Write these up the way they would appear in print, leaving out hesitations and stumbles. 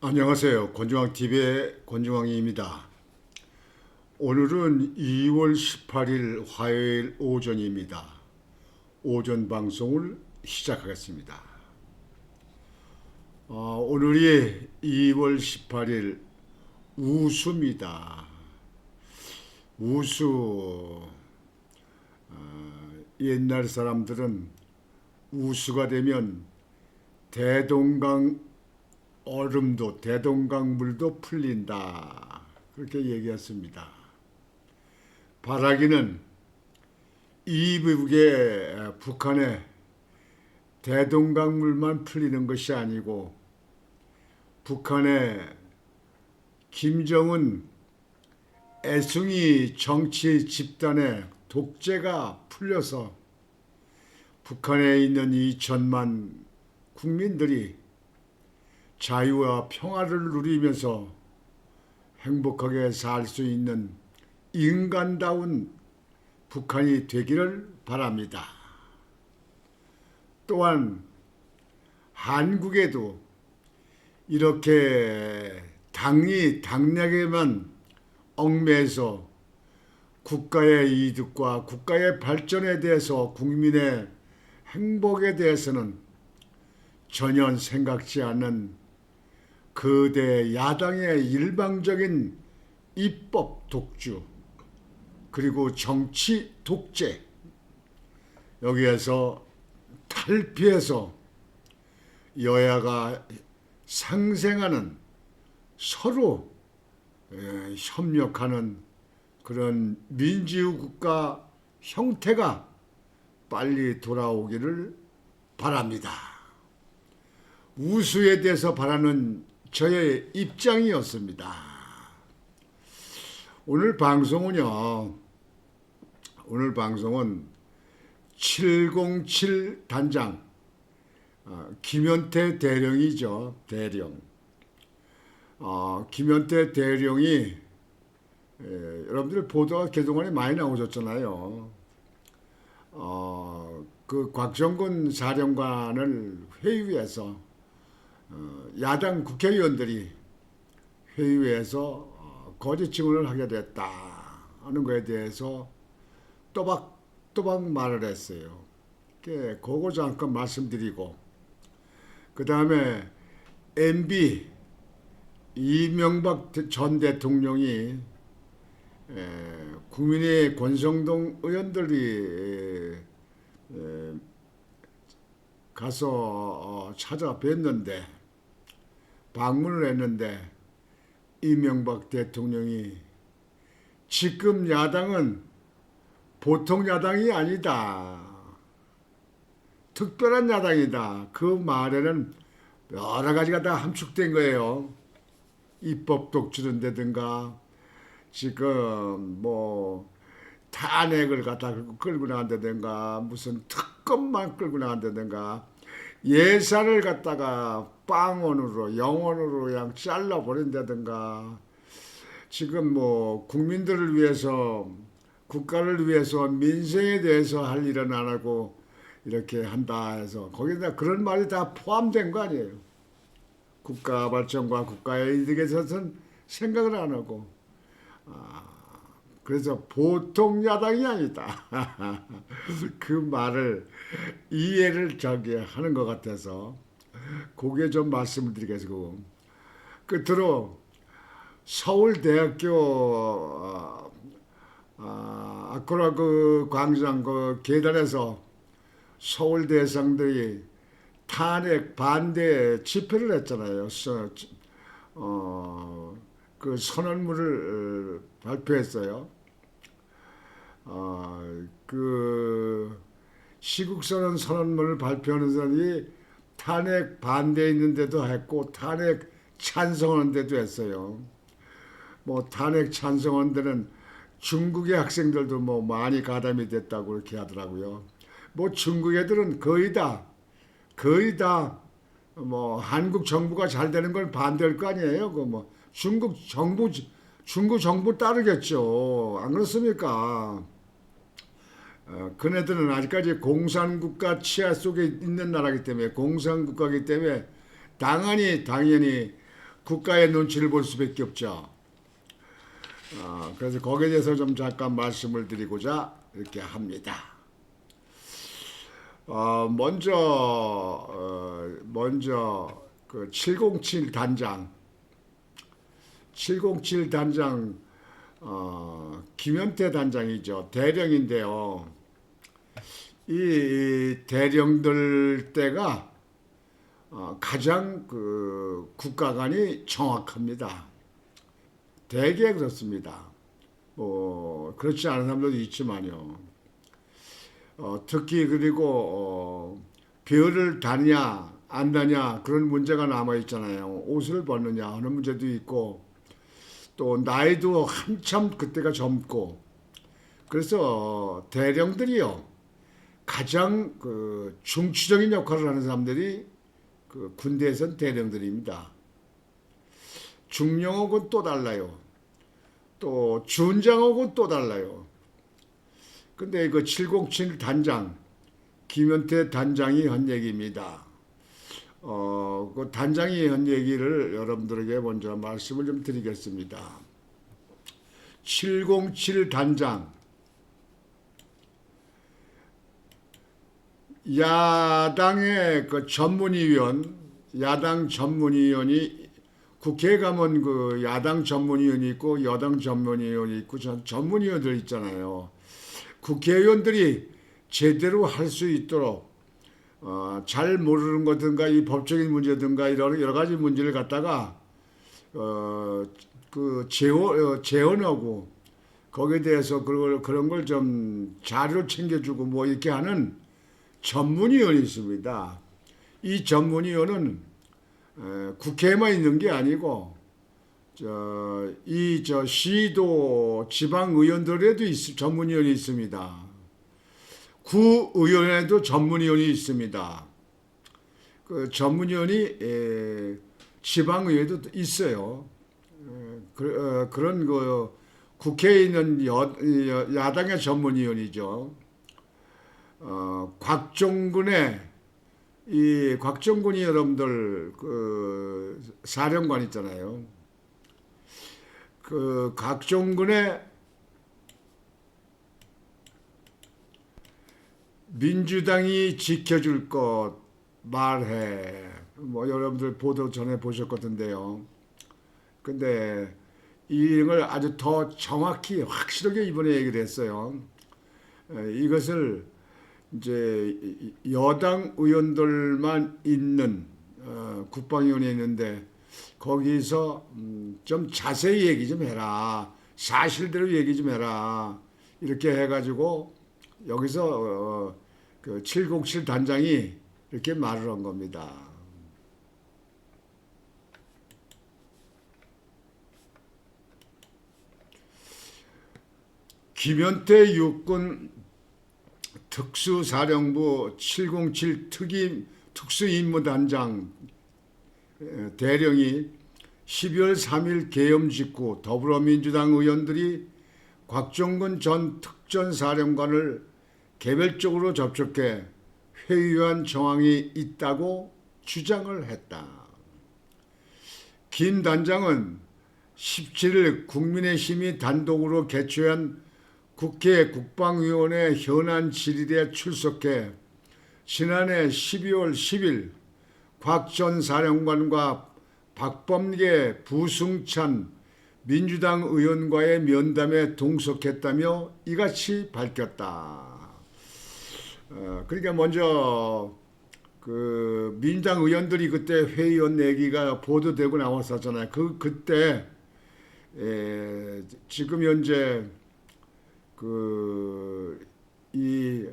안녕하세요. 권중왕TV의 권중왕입니다. 오늘은 2월 18일 화요일 오전입니다. 오전 방송을 시작하겠습니다. 오늘이 2월 18일 우수입니다. 우수. 옛날 사람들은 우수가 되면 대동강 얼음도 대동강 물도 풀린다. 그렇게 얘기했습니다. 바라기는 이북의 북한의 대동강 물만 풀리는 것이 아니고 북한의 김정은 애숭이 정치 집단의 독재가 풀려서 북한에 있는 2천만 국민들이 자유와 평화를 누리면서 행복하게 살 수 있는 인간다운 북한이 되기를 바랍니다. 또한 한국에도 이렇게 당락에만 얽매여서 국가의 이득과 국가의 발전에 대해서 국민의 행복에 대해서는 전혀 생각지 않는 거대 야당의 일방적인 입법 독주 그리고 정치 독재, 여기에서 탈피해서 여야가 상생하는 서로 협력하는 그런 민주주의 국가 형태가 빨리 돌아오기를 바랍니다. 우수에 대해서 바라는 저의 입장이었습니다. 오늘 방송은 707 단장 김현태 대령이죠. 대령. 김현태 대령이 여러분들 보도가 그동안에 많이 나오셨잖아요. 그 곽정근 사령관을 회유해서 야당 국회의원들이 회의에서 거짓 증언을 하게 됐다 하는 것에 대해서 또박또박 말을 했어요. 그거 잠깐 말씀드리고, 그 다음에 MB 이명박 전 대통령이 국민의 권성동 의원들이 가서 찾아뵀는데, 방문을 했는데 이명박 대통령이 지금 야당은 보통 야당이 아니다. 특별한 야당이다. 그 말에는 여러 가지가 다 함축된 거예요. 입법 독주른다든가 지금 뭐 탄핵을 갖다 끌고 나간다든가 무슨 특검만 끌고 나간다든가 예산을 갖다가 빵원으로 영원으로 그냥 잘라버린다든가 지금 뭐 국민들을 위해서 국가를 위해서 민생에 대해서 할 일은 안 하고 이렇게 한다 해서 거기다 그런 말이 다 포함된 거 아니에요. 국가 발전과 국가의 이득에 대해서는 생각을 안 하고 그래서 보통 야당이 아니다. 그 말을 이해를 하는 것 같아서 그게 좀 말씀을 드리겠고, 끝으로 서울대학교 아쿠라 그 광장 그 계단에서 서울대 학생들이 탄핵 반대 집회를 했잖아요. 그 선언문을 발표했어요. 그 시국선언 선언문을 발표하는 사람이 탄핵 반대했는데도 했고 탄핵 찬성하는데도 했어요. 뭐 탄핵 찬성하는 중국의 학생들도 뭐 많이 가담이 됐다고 그렇게 하더라고요. 뭐 중국 애들은 거의 다 뭐 한국 정부가 잘 되는 걸 반대할 거 아니에요. 그 뭐 중국 정부 따르겠죠. 안 그렇습니까? 그네들은 아직까지 공산국가 치하 속에 있는 나라이기 때문에 공산국가이기 때문에 당연히 국가의 눈치를 볼 수밖에 없죠. 그래서 거기에 대해서 좀 잠깐 말씀을 드리고자 이렇게 합니다. 먼저 그 707 단장, 김현태 단장이죠. 대령인데요. 이 대령들 때가 가장 그 국가관이 정확합니다. 대개 그렇습니다. 그렇지 않은 사람들도 있지만요. 특히 그리고 별을 다냐 안 다냐 그런 문제가 남아 있잖아요. 옷을 벗느냐 하는 문제도 있고 또 나이도 한참 그때가 젊고 그래서 대령들이요 가장 그 중추적인 역할을 하는 사람들이 그 군대에선 대령들입니다. 중령하고는 또 달라요. 또 준장하고는 또 달라요. 근데 그 707 단장 김현태 단장이 한 얘기입니다. 그 단장이 한 얘기를 여러분들에게 먼저 말씀을 좀 드리겠습니다. 707 단장 야당의 그 야당 전문위원이 국회에 가면 그 야당 전문위원이 있고 여당 전문위원이 있고 전문위원들 있잖아요. 국회의원들이 제대로 할 수 있도록 잘 모르는 거든가 이 법적인 문제든가 이런 여러 가지 문제를 갖다가 재원하고 거기에 대해서 그런 걸 좀 자료 챙겨주고 뭐 이렇게 하는 전문위원이 있습니다. 이 전문위원은 국회에만 있는 게 아니고 시도 지방의원들에도 전문위원이 있습니다. 구의원에도 전문위원이 있습니다. 그 전문위원이 지방의회도 있어요. 그런 그 국회에 있는 야당의 전문위원이죠. 곽종군이 여러분들 그 사령관 있잖아요. 그 곽종군의 민주당이 지켜줄 것 말해. 뭐 여러분들 보도 전에 보셨거든요. 근데 이걸 아주 더 정확히 확실하게 이번에 얘기를 했어요. 이것을 이제 여당 의원들만 있는 국방위원회 있는데 거기서 좀 자세히 얘기 좀 해라. 사실대로 얘기 좀 해라. 이렇게 해가지고 여기서 그 707 단장이 이렇게 말을 한 겁니다. 김현태 육군 특수사령부 707 특수임무단장 대령이 12월 3일 계엄 직후 더불어민주당 의원들이 곽종근 전 특전사령관을 개별적으로 접촉해 회유한 정황이 있다고 주장을 했다. 김 단장은 17일 국민의힘이 단독으로 개최한 국회 국방위원회 현안 질의에 출석해 지난해 12월 10일 곽 전 사령관과 박범계, 부승찬 민주당 의원과의 면담에 동석했다며 이같이 밝혔다. 그러니까 먼저 그 민주당 의원들이 그때 회의원 얘기가 보도되고 나왔었잖아요. 그때 지금 현재 이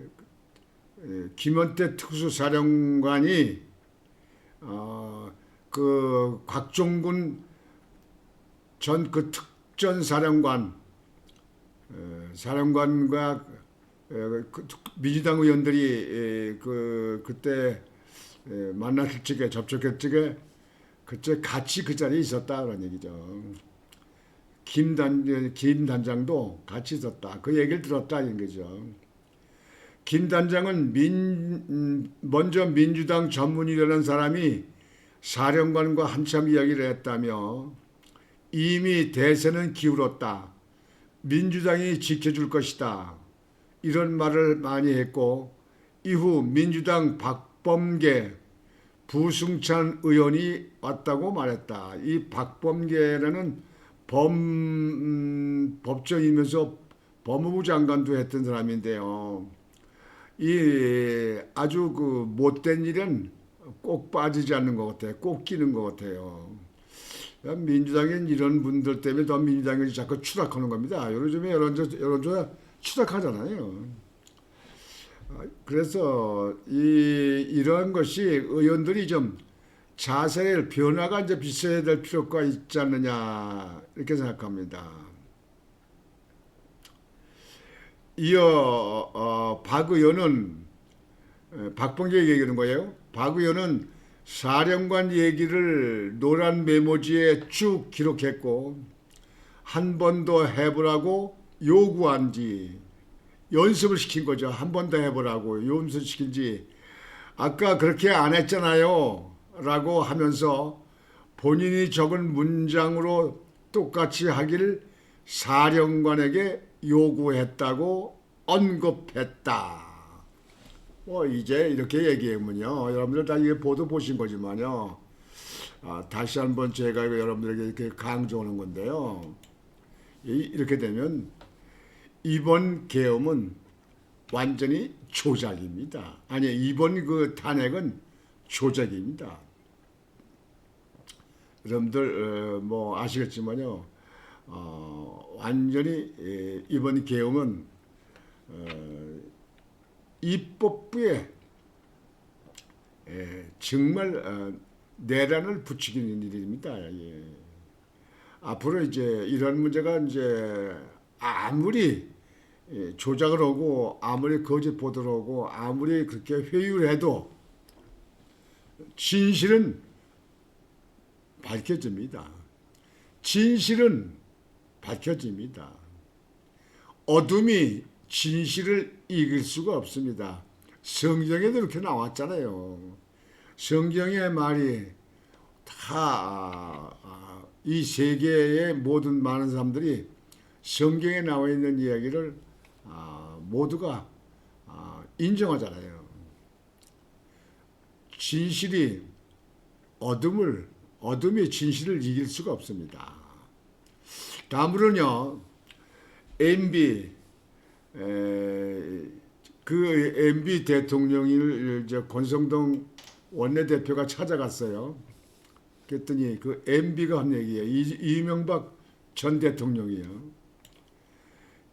김원태 특수사령관이 그 곽종군 전 그 특전사령관과 민주당 의원들이 그때 만났을 적에 접촉했을 적에 그때 같이 그 자리에 있었다 그런 얘기죠. 김 단장도 같이 있었다. 그 얘기를 들었다 이런 거죠. 김 단장은 먼저 민주당 전문위라는 사람이 사령관과 한참 이야기를 했다며 이미 대세는 기울었다. 민주당이 지켜줄 것이다. 이런 말을 많이 했고 이후 민주당 박범계 부승찬 의원이 왔다고 말했다. 이 박범계라는 법정이면서 법무부 장관도 했던 사람인데요. 이 아주 그 못된 일은 꼭 빠지지 않는 것 같아요. 꼭 끼는 것 같아요. 민주당엔 이런 분들 때문에 더 민주당이 자꾸 추락하는 겁니다. 요즘에 여론조사 추락하잖아요. 그래서 이러한 것이 의원들이 좀 자세를 변화가 이제 있어야 될 필요가 있지 않느냐 이렇게 생각합니다. 이어 박 의원은 박범계 얘기하는 거예요. 박 의원은 사령관 얘기를 노란 메모지에 쭉 기록했고 한 번 더 해보라고 요구한 지 연습을 시킨 거죠. 한 번 더 해보라고 연습 시킨 지 아까 그렇게 안 했잖아요 라고 하면서 본인이 적은 문장으로 똑같이 하기를 사령관에게 요구했다고 언급했다. 뭐 이제 이렇게 얘기하면요. 여러분들 다 이게 보도 보신 거지만요. 다시 한번 제가 여러분들에게 이렇게 강조하는 건데요. 이렇게 되면 이번 계엄은 완전히 조작입니다. 아니 이번 그 탄핵은 조작입니다. 여러분들 뭐 아시겠지만요. 완전히 이번 계엄은 입법부에 정말 내란을 부추기는 일입니다. 예. 앞으로 이제 이런 문제가 이제 아무리 조작을 하고 아무리 거짓 보도를 하고 아무리 그렇게 회유를 해도 진실은 밝혀집니다. 진실은 밝혀집니다. 어둠이 진실을 이길 수가 없습니다. 성경에도 이렇게 나왔잖아요. 성경의 말이 다 이 세계의 모든 많은 사람들이 성경에 나와 있는 이야기를 모두가 인정하잖아요. 진실이 어둠이 진실을 이길 수가 없습니다. 다음으로는요, MB 그 MB 대통령을 이제 권성동 원내대표가 찾아갔어요. 그랬더니 그 MB가 한 얘기예요. 이명박 전 대통령이요.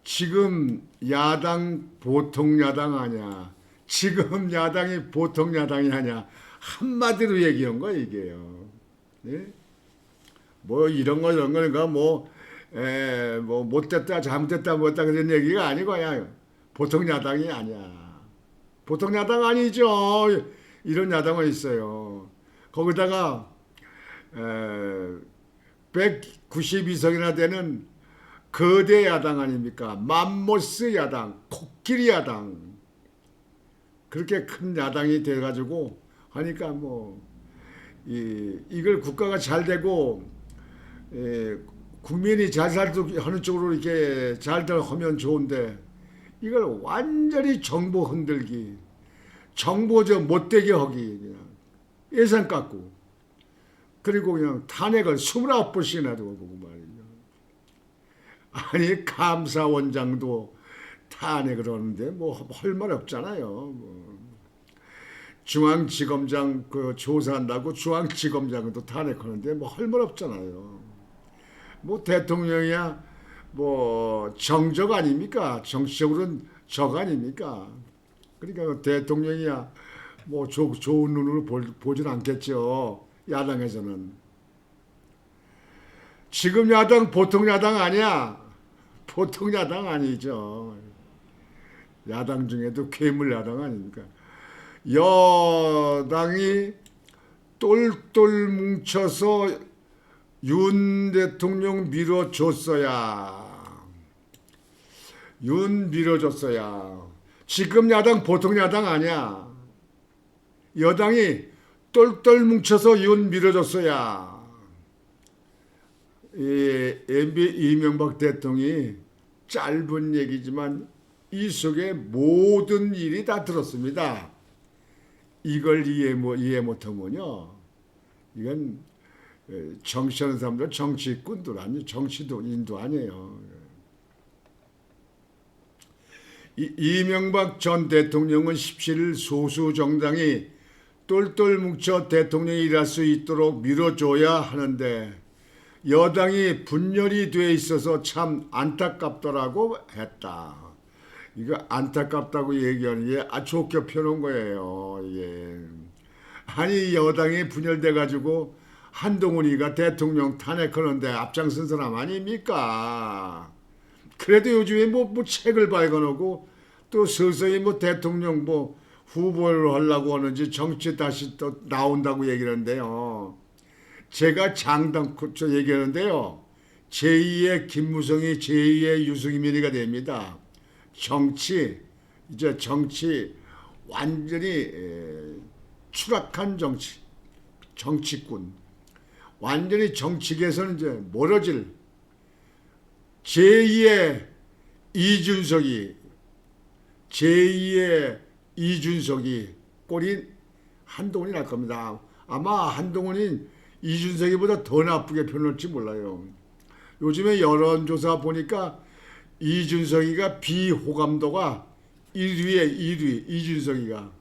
지금 야당 보통 야당 아니야. 지금 야당이 보통 야당이 아니야. 한마디로 얘기한 거야 이게요. 네? 뭐 이런 거니까 뭐 못됐다 잘못됐다 뭐했다 그런 얘기가 아니고 그냥 보통 야당이 아니야. 보통 야당 아니죠. 이런 야당은 있어요. 거기다가 192석이나 되는 거대 야당 아닙니까? 맘모스 야당, 코끼리 야당. 그렇게 큰 야당이 돼가지고 하니까 뭐 이걸 국가가 잘 되고 국민이 잘 살도록 하는 쪽으로 이렇게 잘들 하면 좋은데 이걸 완전히 정보 흔들기, 정보 저 못되게 하기, 그냥 예산 깎고 그리고 그냥 탄핵을 29번씩이나 하고 말이죠. 아니 감사원장도 탄핵을 하는데 뭐 할 말 없잖아요. 뭐. 중앙지검장 그 조사한다고 중앙지검장도 탄핵하는데 뭐 할 말 없잖아요. 뭐 대통령이야 뭐 정적 아닙니까? 정치적으로는 적 아닙니까? 그러니까 대통령이야 뭐 좋은 눈으로 보진 않겠죠. 야당에서는. 지금 야당 보통 야당 아니야. 보통 야당 아니죠. 야당 중에도 괴물 야당 아닙니까? 여당이 똘똘 뭉쳐서 윤 대통령 밀어줬어야. 윤 밀어줬어야. 지금 야당 보통 야당 아니야. 여당이 똘똘 뭉쳐서 이혼 밀어줬어야 이 MB 이명박 대통령이 짧은 얘기지만 이 속에 모든 일이 다 들었습니다. 이걸 이해 못하면요, 이건 정치하는 사람들 정치꾼들 아니에요. 정치인도 아니에요. 이명박 전 대통령은 17일 소수 정당이 똘똘 뭉쳐 대통령이 일할 수 있도록 밀어줘야 하는데 여당이 분열이 돼 있어서 참 안타깝더라고 했다. 이거 안타깝다고 얘기하는 게 좋게 펴놓은 거예요. 예. 아니 여당이 분열돼 가지고 한동훈이가 대통령 탄핵하는데 앞장선 사람 아닙니까? 그래도 요즘에 뭐 책을 발견하고 또 서서히 뭐 대통령 뭐 후보를 하려고 하는지 정치 다시 또 나온다고 얘기를 하는데요. 제가 장당 저 얘기하는데요. 제2의 김무성이 제2의 유승민이가 됩니다. 이제 정치 완전히 추락한 정치꾼. 완전히 정치계에서는 이제 멀어질 제2의 이준석이 꼴이 한동훈이 날 겁니다. 아마 한동훈이 이준석이보다 더 나쁘게 표현할지 몰라요. 요즘에 여론조사 보니까 이준석이가 비호감도가 1위 이준석이가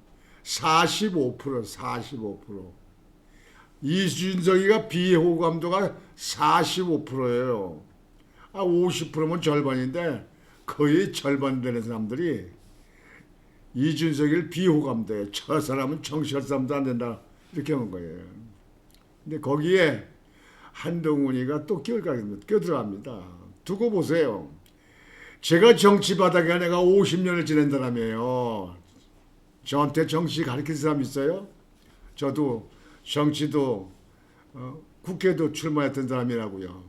45%. 이준석이가 비호감도가 45%예요. 50%면 절반인데 거의 절반 되는 사람들이 이준석이를 비호감도해. 저 사람은 정치할 사람도 안 된다. 이렇게 한 거예요. 근데 거기에 한동훈이가 또 끼어들어갑니다. 두고 보세요. 제가 정치 바닥에 내가 50년을 지낸 사람이에요. 저한테 정치 가르친 사람 있어요? 저도 정치도 국회도 출마했던 사람이라고요.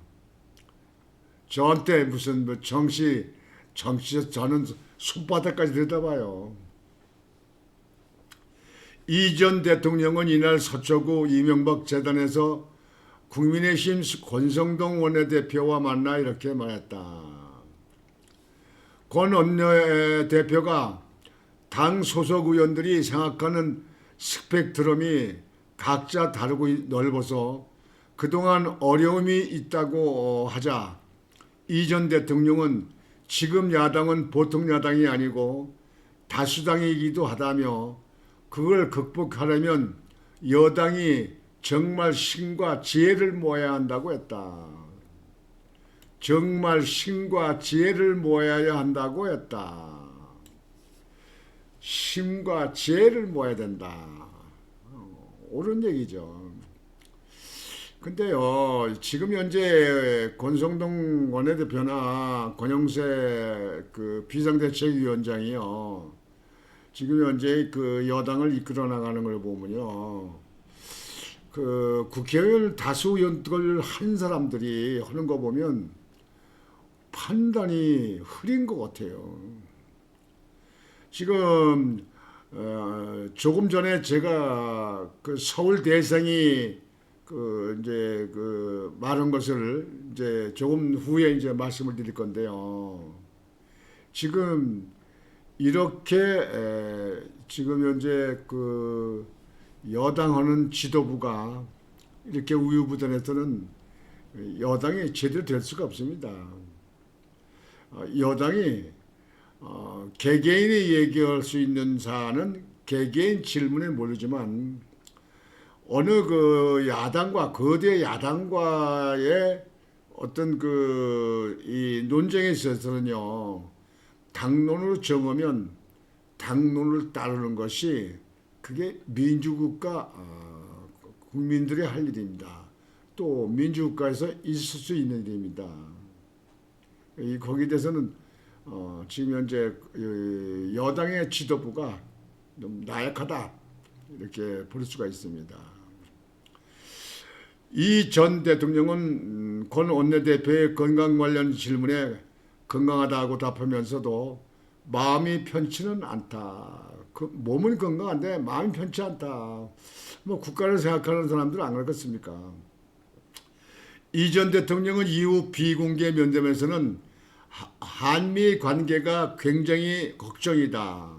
저한테 무슨 뭐 정치에서 저는 손바닥까지 들여다봐요. 이 전 대통령은 이날 서초구 이명박 재단에서 국민의힘 권성동 원내대표와 만나 이렇게 말했다. 권 원내대표가 당 소속 의원들이 생각하는 스펙트럼이 각자 다르고 넓어서 그동안 어려움이 있다고 하자 이 전 대통령은 지금 야당은 보통 야당이 아니고 다수당이기도 하다며 그걸 극복하려면 여당이 정말 신과 지혜를 모아야 한다고 했다. 정말 신과 지혜를 모아야 한다고 했다. 신과 지혜를 모아야 된다. 옳은 얘기죠. 근데요, 지금 현재 권성동 원내대표나 권영세 그 비상대책위원장이요, 지금 현재 그 여당을 이끌어 나가는 걸 보면요, 그 국회의원 다수 의원들 한 사람들이 하는 거 보면 판단이 흐린 것 같아요. 지금 조금 전에 제가 그 서울 대상이 그 이제 그 말한 것을 이제 조금 후에 이제 말씀을 드릴 건데요. 지금 이렇게 지금 현재 그 여당하는 지도부가 이렇게 우유부단해서는 여당이 제대로 될 수가 없습니다. 여당이 개개인이 얘기할 수 있는 사안은 개개인 질문에 모르지만 어느 그 야당과 거대 야당과의 어떤 그 이 논쟁에 있어서는요, 당론으로 정하면 당론을 따르는 것이 그게 민주국가 국민들이 할 일입니다. 또 민주국가에서 있을 수 있는 일입니다. 거기에 대해서는 지금 현재 여당의 지도부가 너무 나약하다 이렇게 볼 수가 있습니다. 이 전 대통령은 권 원내대표의 건강 관련 질문에 건강하다고 답하면서도 마음이 편치는 않다. 그 몸은 건강한데 마음이 편치 않다. 뭐 국가를 생각하는 사람들은 안 그렇겠습니까? 이 전 대통령은 이후 비공개 면담에서는 한미 관계가 굉장히 걱정이다.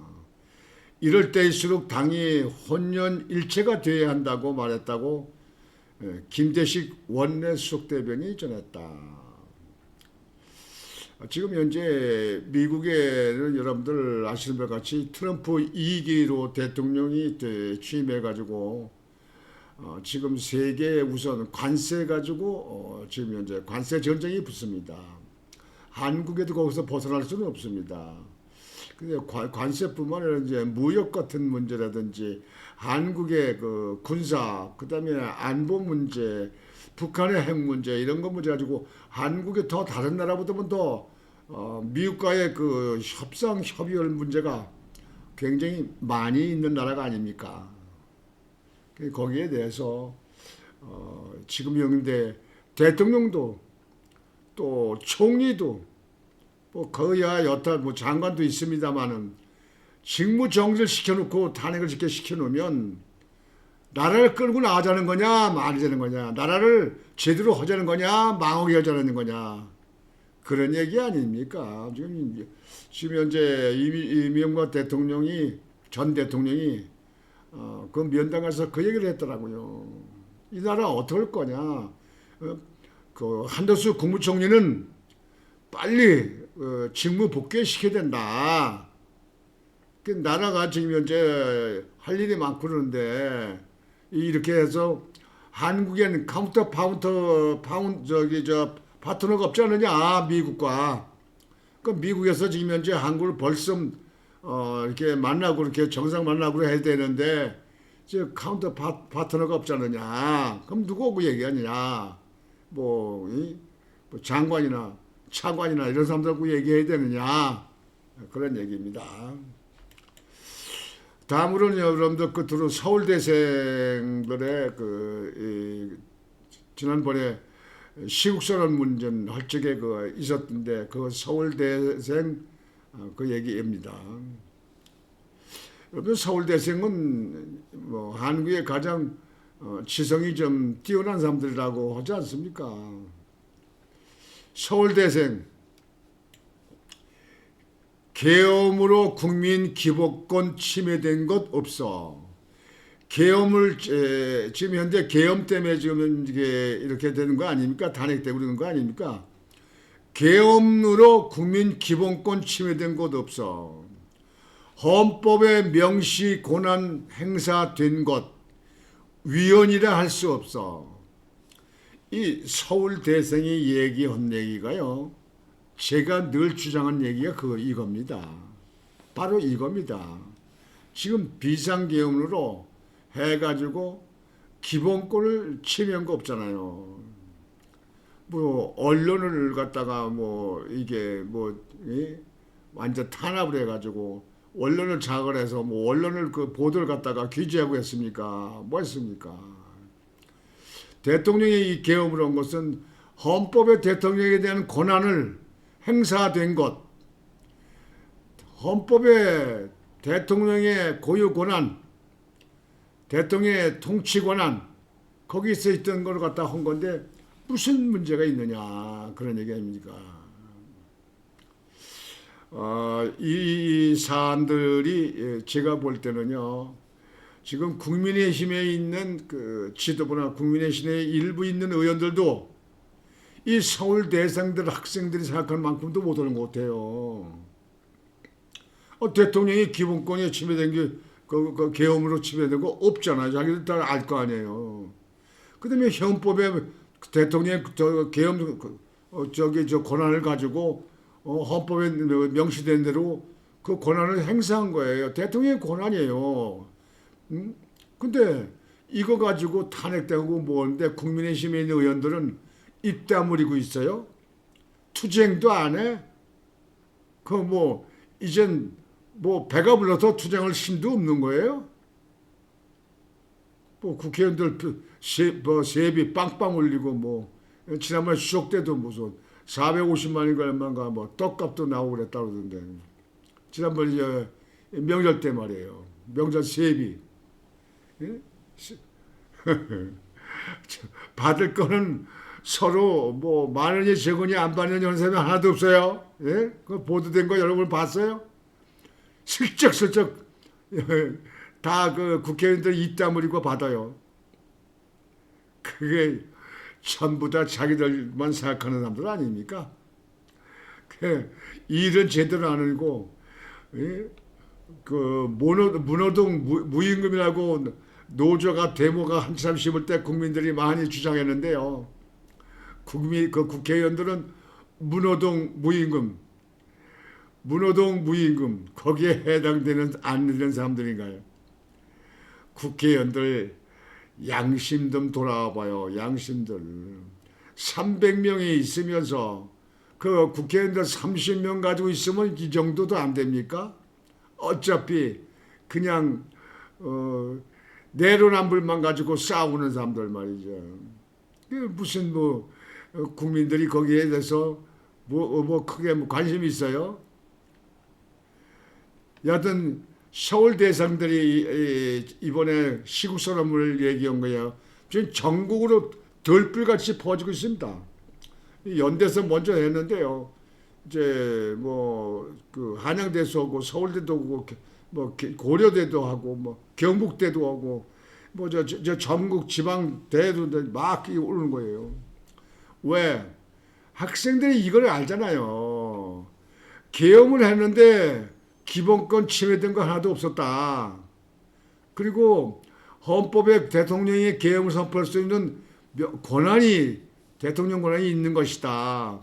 이럴 때일수록 당이 혼연일체가 되어야 한다고 말했다고 김대식 원내 수석대변인이 전했다. 지금 현재 미국에는 여러분들 아시는 것 같이 트럼프 2기로 대통령이 취임해가지고 지금 세계 우선 관세 가지고 지금 현재 관세 전쟁이 붙습니다. 한국에도 거기서 벗어날 수는 없습니다. 근데 관세뿐만 아니라 이제 무역 같은 문제라든지 한국의 그 군사, 그다음에 안보 문제, 북한의 핵 문제 이런 거 문제 가지고 한국이 더 다른 나라보다는 더 미국과의 그 협상 협의할 문제가 굉장히 많이 있는 나라가 아닙니까? 거기에 대해서 지금 현재 대통령도 또 총리도 뭐 거야 여타 뭐 장관도 있습니다만은 직무 정지를 시켜놓고 탄핵을 시켜놓으면 나라를 끌고 나가자는 거냐 말자는 거냐, 나라를 제대로 하자는 거냐 망하게 하자는 거냐, 그런 얘기 아닙니까? 지금 현재 이명박 대통령이 전 대통령이 그 면담 가서 그 얘기를 했더라고요. 이 나라 어떻게 할 거냐? 그 한덕수 국무총리는 빨리 직무 복귀시켜야 된다. 그 나라가 지금 현재 할 일이 많고 그러는데 이렇게 해서 한국엔 파트너가 없지 않느냐 미국과. 그 미국에서 지금 현재 한국을 벌써 이렇게 만나고 이렇게 정상 만나고 해야 되는데 이제 파트너가 없지 않느냐. 그럼 누구 오고 얘기하느냐? 뭐 장관이나 차관이나 이런 사람들하고 얘기해야 되느냐, 그런 얘기입니다. 다음으로는 여러분들 끝으로 서울대생들의 지난번에 시국선언 문전 할 적에 있었던데 그 서울대생 그 얘기입니다. 여러분 서울대생은 뭐 한국의 가장 지성이 좀 뛰어난 사람들이라고 하지 않습니까? 서울대생 계엄으로 국민 기본권 침해된 것 없어. 계엄을 지금 현재 계엄 때문에 지금 이렇게 되는 거 아닙니까? 탄핵되고 그러는 거 아닙니까? 계엄으로 국민 기본권 침해된 것 없어. 헌법에 명시 권한 행사된 것 위헌이라 할 수 없어. 이 서울대생이 얘기한 얘기가요, 제가 늘 주장한 얘기가 이겁니다. 바로 이겁니다. 지금 비상계엄으로 해가지고 기본권을 침해한 거 없잖아요. 뭐 언론을 갖다가 뭐 이게 완전 탄압을 해가지고 언론을 자극을 해서 뭐 언론을 그 보도를 갖다가 규제하고 했습니까? 뭐 했습니까? 대통령이 이 계엄을 한 것은 헌법에 대통령에 대한 권한을 행사된 것, 헌법에 대통령의 고유 권한, 대통령의 통치 권한, 거기에 써 있던 걸 갖다 한 건데 무슨 문제가 있느냐, 그런 얘기 아닙니까? 이 사안들이 제가 볼 때는요, 지금 국민의힘에 있는 그 지도부나 국민의힘에 일부 있는 의원들도 이 서울 대생들 학생들이 생각하는 만큼도 못하는 것 같아요. 대통령이 기본권이 침해된 게 그 계엄으로 침해된 거 없잖아요. 자기들 다 알 거 아니에요. 그다음에 헌법에 대통령의 계엄 권한을 가지고 헌법에 명시된 대로 그 권한을 행사한 거예요. 대통령의 권한이에요. 근데 이거 가지고 탄핵되고 뭐는데 국민의힘에 있는 의원들은 입 다물고 있어요. 투쟁도 안 해. 이젠 배가 불러서 투쟁할 힘도 없는 거예요. 국회의원들 세비 빵빵 올리고 지난번에 추석 때도 무슨 450만인가 얼마인가 떡값도 나오고 그랬다 그러던데, 지난번에 명절 때 말이에요. 명절 세비. 예? 받을 거는 서로 뭐 많으니 적으니 안 받는 연세는 하나도 없어요. 예? 그 보도된 거 여러분 봤어요? 슬쩍슬쩍 다 그 국회의원들 입 다물고 받아요. 그게 전부 다 자기들만 생각하는 사람들 아닙니까? 그 일은 제대로 안 하고 예? 그 문호동 무임금이라고 노조가 데모가 한참 심을 때 국민들이 많이 주장했는데요. 그 국회의원들은 문호동 무임금 거기에 해당되는 안 되는 사람들인가요? 국회의원들 양심 좀 돌아와 봐요. 양심들 300명이 있으면서 그 국회의원들 30명 가지고 있으면 이 정도도 안 됩니까? 어차피 그냥 내로남불만 가지고 싸우는 사람들 말이죠. 무슨 뭐 국민들이 거기에 대해서 뭐 크게 뭐 관심이 있어요? 여하튼 서울 대상들이 이번에 시국 선언문을 얘기한 거예요. 지금 전국으로 들불같이 퍼지고 있습니다. 연대에서 먼저 했는데요. 이제 뭐 그 한양대도 하고 서울대도 하고 뭐 고려대도 하고 뭐 경북대도 하고 뭐 저 전국 지방 대도 막 오르는 거예요. 왜? 학생들이 이걸 알잖아요. 계엄을 했는데 기본권 침해된 거 하나도 없었다. 그리고 헌법에 대통령이 계엄을 선포할 수 있는 대통령 권한이 있는 것이다.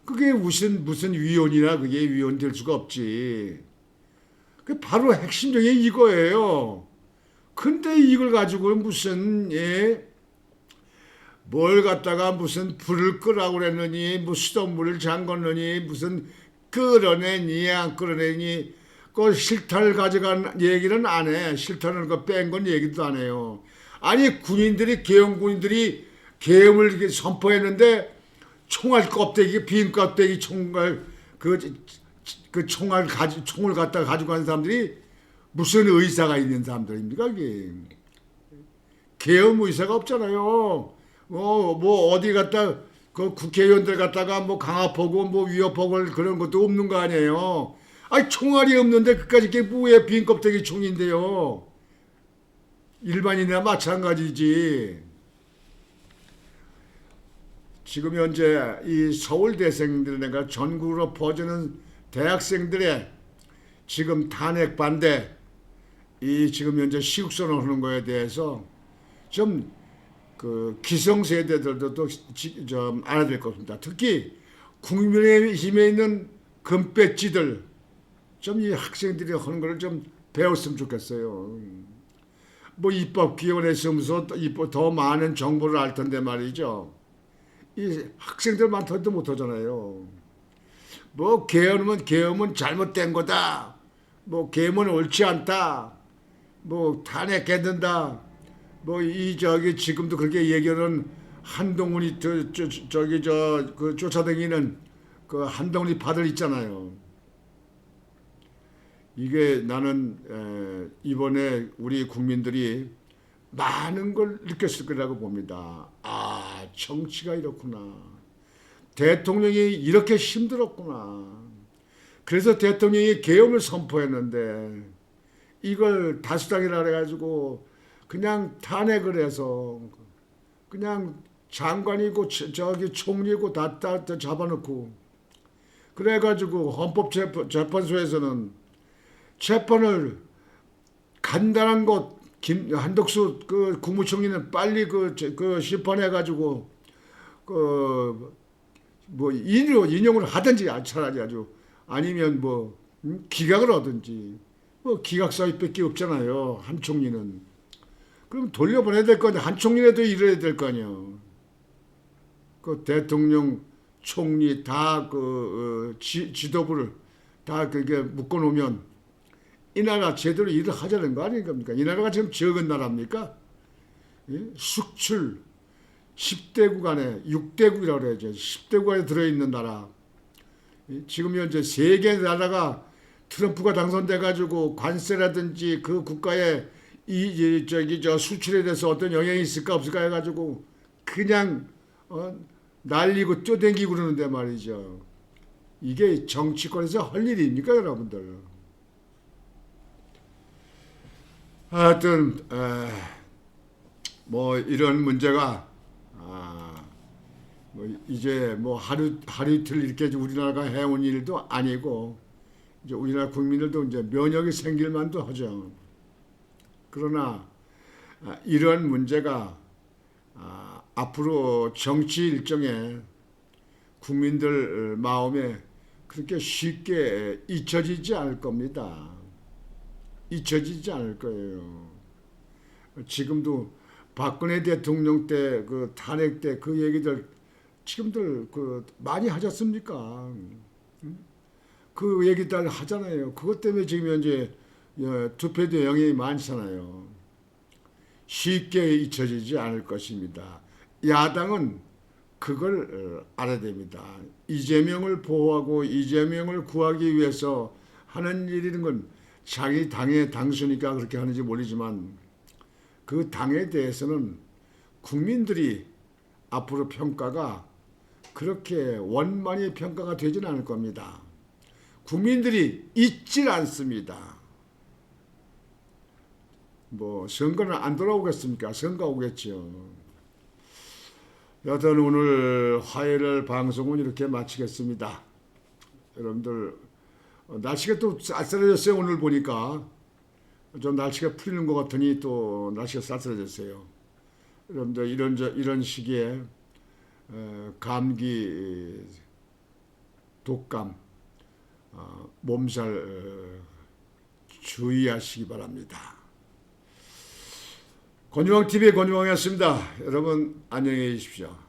그게 무슨 위헌이나 그게 위헌될 수가 없지. 그 바로 핵심적인 이거예요. 근데 이걸 가지고 무슨 뭘 갖다가 무슨 불을 끄라고 그랬느니 뭐 수돗물을 잠궜느니 무슨 끌어내니 안 끌어내니 그 실탄을 가져간 얘기는 안 해. 실탄을 뺀 건 얘기도 안 해요. 아니 계엄군인들이 계엄을 선포했는데 총알 껍데기 빈 껍데기 총알 총을 갖다가 가지고 간 사람들이 무슨 의사가 있는 사람들입니까? 이게 계엄 의사가 없잖아요. 뭐 어디 갔다 그 국회의원들 갖다가 뭐 강압하고 뭐 위협하고 그런 것도 없는 거 아니에요. 아니 총알이 없는데 그까짓 게 뭐야 빈 껍데기 총인데요. 일반인이나 마찬가지지. 지금 현재 이 서울대생들 내가 전국으로 퍼지는 대학생들의 지금 탄핵 반대 이 지금 현재 시국선언 하는 거에 대해서 좀 그 기성세대들도 좀 알아야 될 것입니다. 특히 국민의힘에 있는 금배지들 좀 이 학생들이 하는 거를 좀 배웠으면 좋겠어요. 뭐 입법기원에 있으면서 더 많은 정보를 알 텐데 말이죠. 이 학생들만 더도 못하잖아요. 뭐 계엄은 잘못된 거다. 뭐 계엄은 옳지 않다. 뭐 탄핵해야 뭐 지금도 그렇게 얘기하는 한동훈이 그 쫓아다니는 그 한동훈이 파들 있잖아요. 이게 나는 이번에 우리 국민들이 많은 걸 느꼈을 거라고 봅니다. 아, 정치가 이렇구나. 대통령이 이렇게 힘들었구나. 그래서 대통령이 계엄을 선포했는데 이걸 다수당이라 해가지고 그냥 탄핵을 해서 그냥 장관이고 저기 총리고 다 잡아놓고 그래가지고 헌법재판소에서는 재판을 간단한 것 한덕수 그 국무총리는 빨리 그 심판해가지고 뭐 인용을 하든지 차라리 아주 아니면 뭐 기각을 하든지 뭐 기각 사유밖에 없잖아요. 한 총리는. 그럼 돌려보내야 될 거 아니야. 한 총리라도 이래야 될 거 아니야. 그 대통령, 총리 다 지도부를 다 그게 묶어놓으면 이 나라 제대로 일을 하자는 거 아닙니까? 이 나라가 지금 적은 나라입니까? 예? 수출 10대국 안에 6대국이라고 그래야죠. 10대국 안에 들어있는 나라. 예? 지금 현재 세계 나라가 트럼프가 당선돼가지고 관세라든지 그 국가에 저 수출에 대해서 어떤 영향이 있을까 없을까 해가지고 그냥 날리고 뛰어댕기고 그러는데 말이죠. 이게 정치권에서 할 일입니까, 여러분들? 하여튼 뭐 이런 문제가 뭐 이제 뭐 하루 이틀 이렇게 우리나라가 해온 일도 아니고 이제 우리나라 국민들도 이제 면역이 생길 만도 하죠. 그러나 이런 문제가 앞으로 정치 일정에 국민들 마음에 그렇게 쉽게 잊혀지지 않을 겁니다. 잊혀지지 않을 거예요. 지금도 박근혜 대통령 때 그 탄핵 때 그 얘기들 지금들 그 많이 하셨습니까? 그 얘기들 하잖아요. 그것 때문에 지금 현재 투표도 영향이 많잖아요. 쉽게 잊혀지지 않을 것입니다. 야당은 그걸 알아야 됩니다. 이재명을 보호하고 이재명을 구하기 위해서 하는 일이는 건 자기 당의 당수니까 그렇게 하는지 모르지만 그 당에 대해서는 국민들이 앞으로 평가가 그렇게 원만히 평가가 되지는 않을 겁니다. 국민들이 잊질 않습니다. 뭐 선거는 안 돌아오겠습니까? 선거 오겠죠. 여튼 오늘 화요일 방송은 이렇게 마치겠습니다. 여러분들 날씨가 또 쌀쌀해졌어요. 오늘 보니까 좀 날씨가 풀리는 것 같으니 또 날씨가 쌀쌀해졌어요. 여러분들 이런 시기에 감기, 독감, 몸살 주의하시기 바랍니다. 권유왕TV의 권유왕이었습니다. 여러분 안녕히 계십시오.